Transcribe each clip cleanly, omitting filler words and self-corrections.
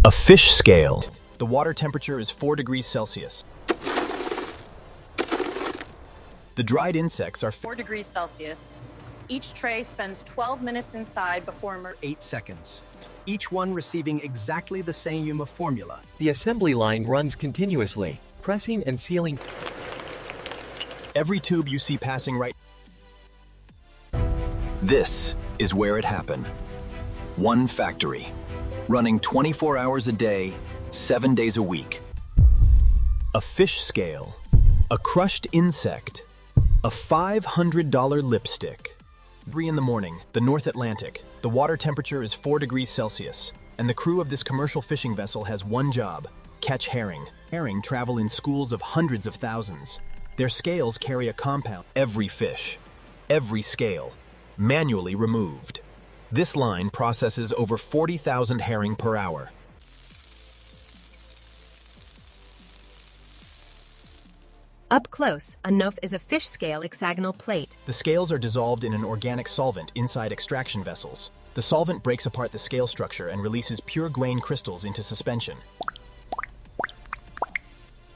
A fish scale. The water temperature is 4 degrees Celsius. The dried insects are 4 degrees Celsius. Each tray spends 12 minutes inside before 8 seconds. Each one receiving exactly the same formula. The assembly line runs continuously, pressing and sealing. Every tube you see passing right. This is where it happened. One factory, running 24 hours a day, 7 days a week. A fish scale, a crushed insect, a $500 lipstick. 3 in the morning, the North Atlantic. The water temperature is 4 degrees Celsius, and the crew of this commercial fishing vessel has one job: catch herring. Herring travel in schools of hundreds of thousands. Their scales carry a compound. Every fish, every scale, manually removed. This line processes over 40,000 herring per hour. Up close, a NOF is a fish scale hexagonal plate. The scales are dissolved in an organic solvent inside extraction vessels. The solvent breaks apart the scale structure and releases pure guanine crystals into suspension.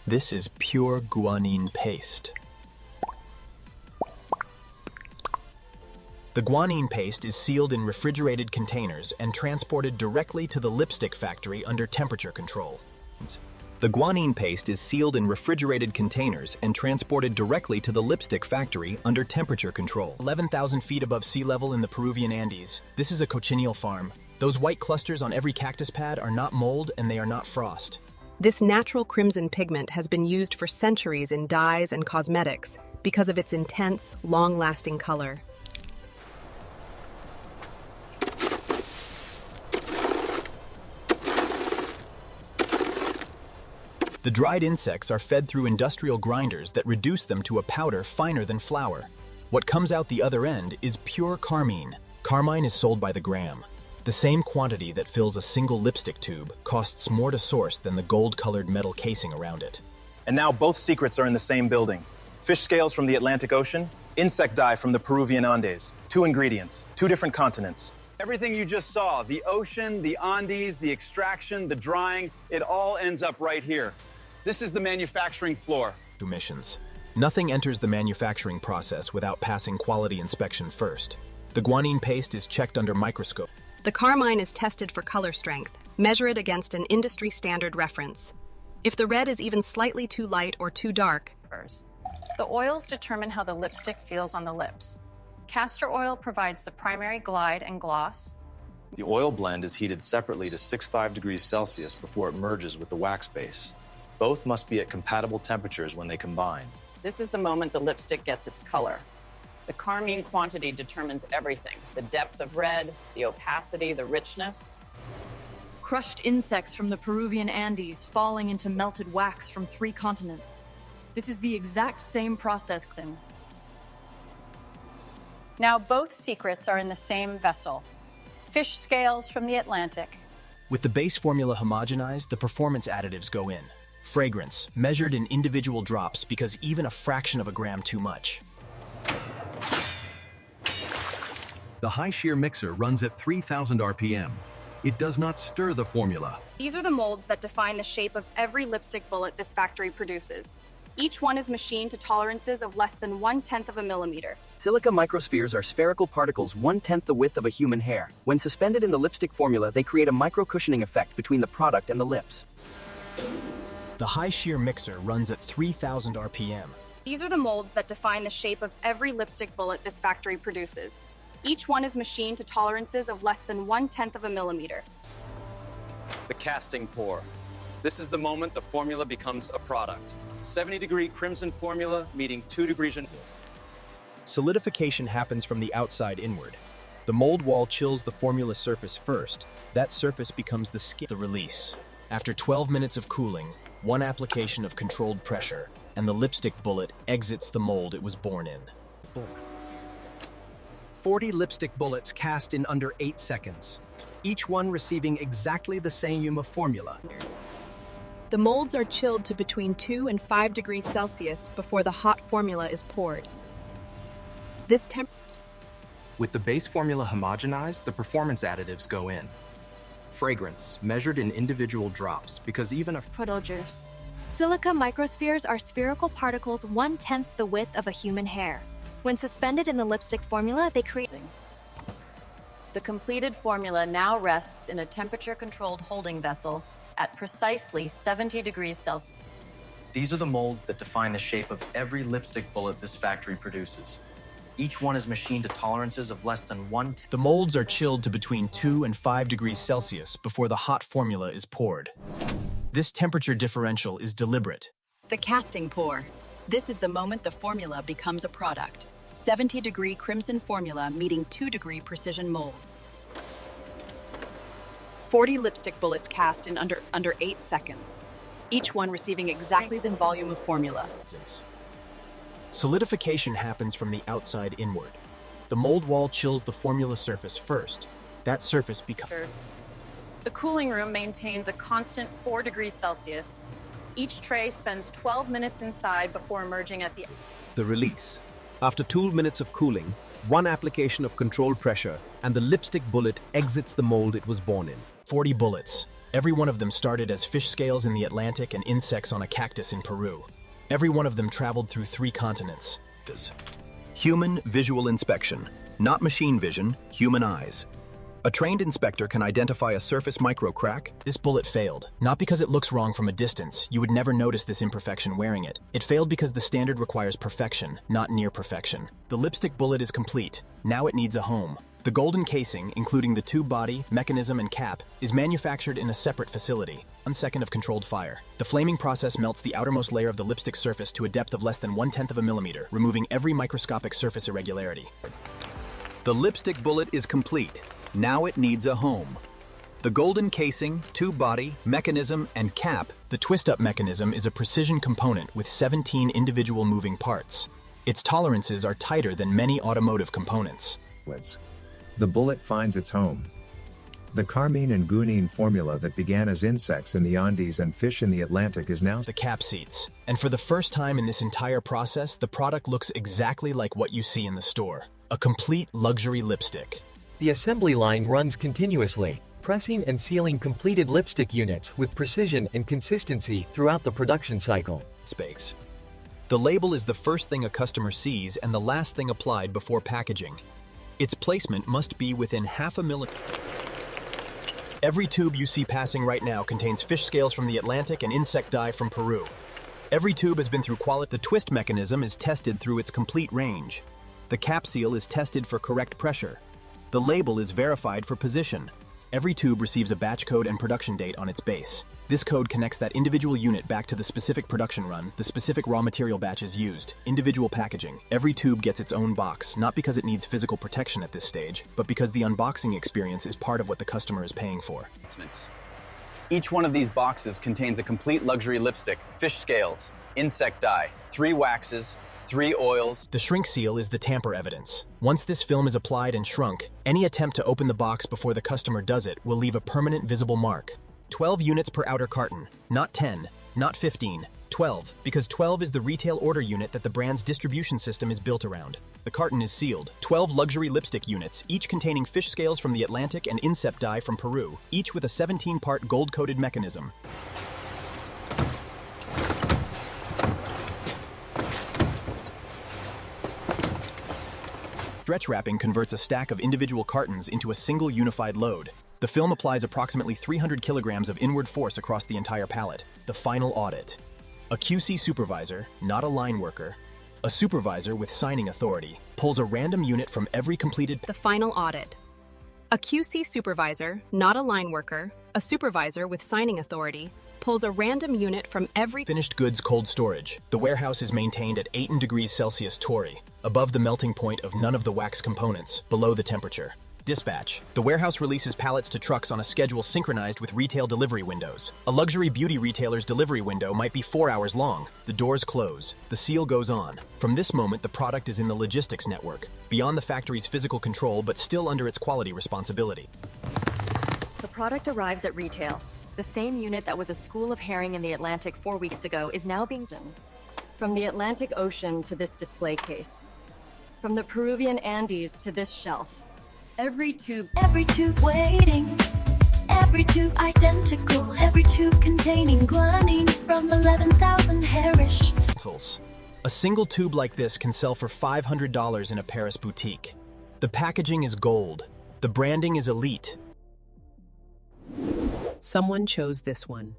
This is pure guanine paste. The guanine paste is sealed in refrigerated containers and transported directly to the lipstick factory under temperature control. The guanine paste is sealed in refrigerated containers and transported directly to the lipstick factory under temperature control. 11,000 feet above sea level in the Peruvian Andes, this is a cochineal farm. Those white clusters on every cactus pad are not mold and they are not frost. This natural crimson pigment has been used for centuries in dyes and cosmetics because of its intense, long-lasting color. The dried insects are fed through industrial grinders that reduce them to a powder finer than flour. What comes out the other end is pure carmine. Carmine is sold by the gram. The same quantity that fills a single lipstick tube costs more to source than the gold-colored metal casing around it. And now both secrets are in the same building. Fish scales from the Atlantic Ocean, insect dye from the Peruvian Andes. 2 ingredients, 2 different continents. Everything you just saw, the ocean, the Andes, the extraction, the drying, it all ends up right here. This is the manufacturing floor. Emissions. Nothing enters the manufacturing process without passing quality inspection first. The guanine paste is checked under microscope. The carmine is tested for color strength. Measure it against an industry standard reference. If the red is even slightly too light or too dark, The oils determine how the lipstick feels on the lips. Castor oil provides the primary glide and gloss. The oil blend is heated separately to 65 degrees Celsius before it merges with the wax base. Both must be at compatible temperatures when they combine. This is the moment the lipstick gets its color. The carmine quantity determines everything: the depth of red, the opacity, the richness. Crushed insects from the Peruvian Andes falling into melted wax from 3 continents. This is the exact same process. Now both secrets are in the same vessel. Fish scales from the Atlantic. With the base formula homogenized, the performance additives go in. Fragrance, measured in individual drops because even a fraction of a gram too much. The high shear mixer runs at 3,000 RPM. It does not stir the formula. These are the molds that define the shape of every lipstick bullet this factory produces. Each one is machined to tolerances of less than 1/10 of a millimeter. Silica microspheres are spherical particles 1/10 the width of a human hair. When suspended in the lipstick formula, they create a micro-cushioning effect between the product and the lips. The high shear mixer runs at 3,000 RPM. These are the molds that define the shape of every lipstick bullet this factory produces. Each one is machined to tolerances of less than 1/10 of a millimeter. The casting pour. This is the moment the formula becomes a product. 70-degree crimson formula meeting 2 degrees. Solidification happens from the outside inward. The mold wall chills the formula surface first. That surface becomes the skin. The release. After 12 minutes of cooling, 1 application of controlled pressure, and the lipstick bullet exits the mold it was born in. 40 lipstick bullets cast in under 8 seconds. Each one receiving exactly the same formula. the molds are chilled to between 2 and 5 degrees Celsius before the hot formula is poured. With the base formula homogenized, the performance additives go in. fragrance, measured in individual drops, because even a Protogers. Silica microspheres are spherical particles 1/10 the width of a human hair. When suspended in the lipstick formula, they create... The completed formula now rests in a temperature-controlled holding vessel at precisely 70 degrees Celsius. These are the molds that define the shape of every lipstick bullet this factory produces. Each one is machined to tolerances of less than 1/10. The molds are chilled to between 2 and 5 degrees Celsius before the hot formula is poured. This temperature differential is deliberate. The casting pour. This is the moment the formula becomes a product. 70-degree crimson formula meeting 2-degree precision molds. 40 lipstick bullets cast in under 8 seconds. Each one receiving exactly the volume of formula. Solidification happens from the outside inward. The mold wall chills the formula surface first. That surface becomes... The cooling room maintains a constant 4 degrees Celsius. Each tray spends 12 minutes inside before emerging at the release. After 2 minutes of cooling, one application of controlled pressure, and the lipstick bullet exits the mold it was born in. 40 bullets. Every one of them started as fish scales in the Atlantic and insects on a cactus in Peru. Every one of them traveled through 3 continents. Human visual inspection, not machine vision, human eyes. A trained inspector can identify a surface micro crack. This bullet failed, not because it looks wrong from a distance. You would never notice this imperfection wearing it. It failed because the standard requires perfection, not near perfection. The lipstick bullet is complete. Now it needs a home. The golden casing, including the tube body, mechanism, and cap, is manufactured in a separate facility, 1 second of controlled fire. The flaming process melts the outermost layer of the lipstick surface to a depth of less than 1/10 of a millimeter, removing every microscopic surface irregularity. The lipstick bullet is complete. Now it needs a home. The golden casing, tube body, mechanism, and cap, the twist-up mechanism is a precision component with 17 individual moving parts. Its tolerances are tighter than many automotive components. The bullet finds its home. The Carmine and guanine formula that began as insects in the Andes and fish in the Atlantic is now the cap seats. And for the first time in this entire process, the product looks exactly like what you see in the store. A complete luxury lipstick. The assembly line runs continuously, pressing and sealing completed lipstick units with precision and consistency throughout the production cycle. Spakes. The label is the first thing a customer sees and the last thing applied before packaging. Its placement must be within 0.5 millimeter. Every tube you see passing right now contains fish scales from the Atlantic and insect dye from Peru. Every tube has been through quality. The twist mechanism is tested through its complete range. The cap seal is tested for correct pressure. The label is verified for position. Every tube receives a batch code and production date on its base. This code connects that individual unit back to the specific production run, the specific raw material batches used, individual packaging. Every tube gets its own box, not because it needs physical protection at this stage, but because the unboxing experience is part of what the customer is paying for. Each one of these boxes contains a complete luxury lipstick, fish scales, insect dye, 3 waxes, 3 oils. The shrink seal is the tamper evidence. Once this film is applied and shrunk, any attempt to open the box before the customer does it will leave a permanent visible mark. 12 units per outer carton, not 10, not 15, 12, because 12 is the retail order unit that the brand's distribution system is built around. The carton is sealed. 12 luxury lipstick units, each containing fish scales from the Atlantic and insect dye from Peru, each with a 17-part gold-coated mechanism. Stretch wrapping converts a stack of individual cartons into a single unified load. The film applies approximately 300 kilograms of inward force across the entire pallet. The final audit. A QC supervisor, not a line worker, a supervisor with signing authority, pulls a random unit from every completed... The final audit. A QC supervisor, not a line worker, a supervisor with signing authority, pulls a random unit from every... Finished goods cold storage. The warehouse is maintained at 8 degrees Celsius Tori, above the melting point of none of the wax components, below the temperature. Dispatch. The warehouse releases pallets to trucks on a schedule synchronized with retail delivery windows. A luxury beauty retailer's delivery window might be 4 hours long. The doors close. The seal goes on. From this moment, the product is in the logistics network, beyond the factory's physical control, but still under its quality responsibility. The product arrives at retail. The same unit that was a school of herring in the Atlantic 4 weeks ago is now being done. From the Atlantic Ocean to this display case. From the Peruvian Andes to this shelf. Every tube waiting. Every tube identical, every tube containing guanine from 11,000 hairish. A single tube like this can sell for $500 in a Paris boutique. The packaging is gold. The branding is elite. Someone chose this one.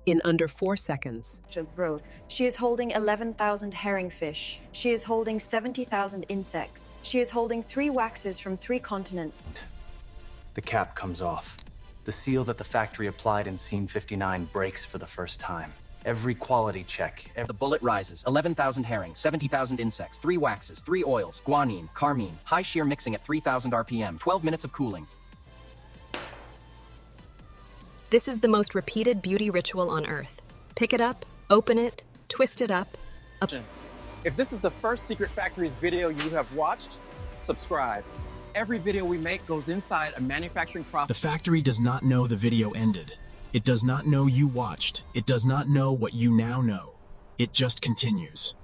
In under 4 seconds. Bro, she is holding 11,000 herring fish. She is holding 70,000 insects. She is holding 3 waxes from 3 continents. The cap comes off. The seal that the factory applied in scene 59 breaks for the first time. Every quality check. The bullet rises. 11,000 herring, 70,000 insects, 3 waxes, 3 oils, guanine, carmine, high shear mixing at 3,000 RPM, 12 minutes of cooling. This is the most repeated beauty ritual on Earth. Pick it up, open it, twist it up. If this is the first Secret Factories video you have watched, subscribe. Every video we make goes inside a manufacturing process. The factory does not know the video ended. It does not know you watched. It does not know what you now know. It just continues.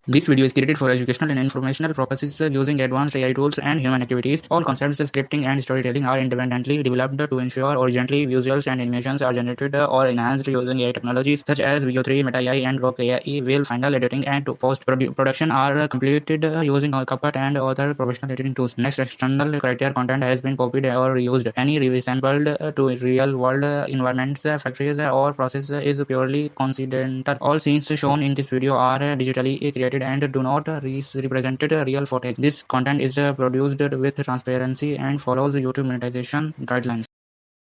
This video is created for educational and informational purposes using advanced AI tools and human activities. All concepts, scripting, and storytelling are independently developed to ensure originally visuals and animations are generated or enhanced using AI technologies such as Veo 3, Meta AI, and Rock AI. While final editing and post-production are completed using CapCut and other professional editing tools. Next, external criteria content has been copied or reused. Any resembled to real-world environments, factories, or processes is purely coincidental. All scenes shown in this video are digitally created and do not represent real footage. This content is produced with transparency and follows YouTube monetization guidelines.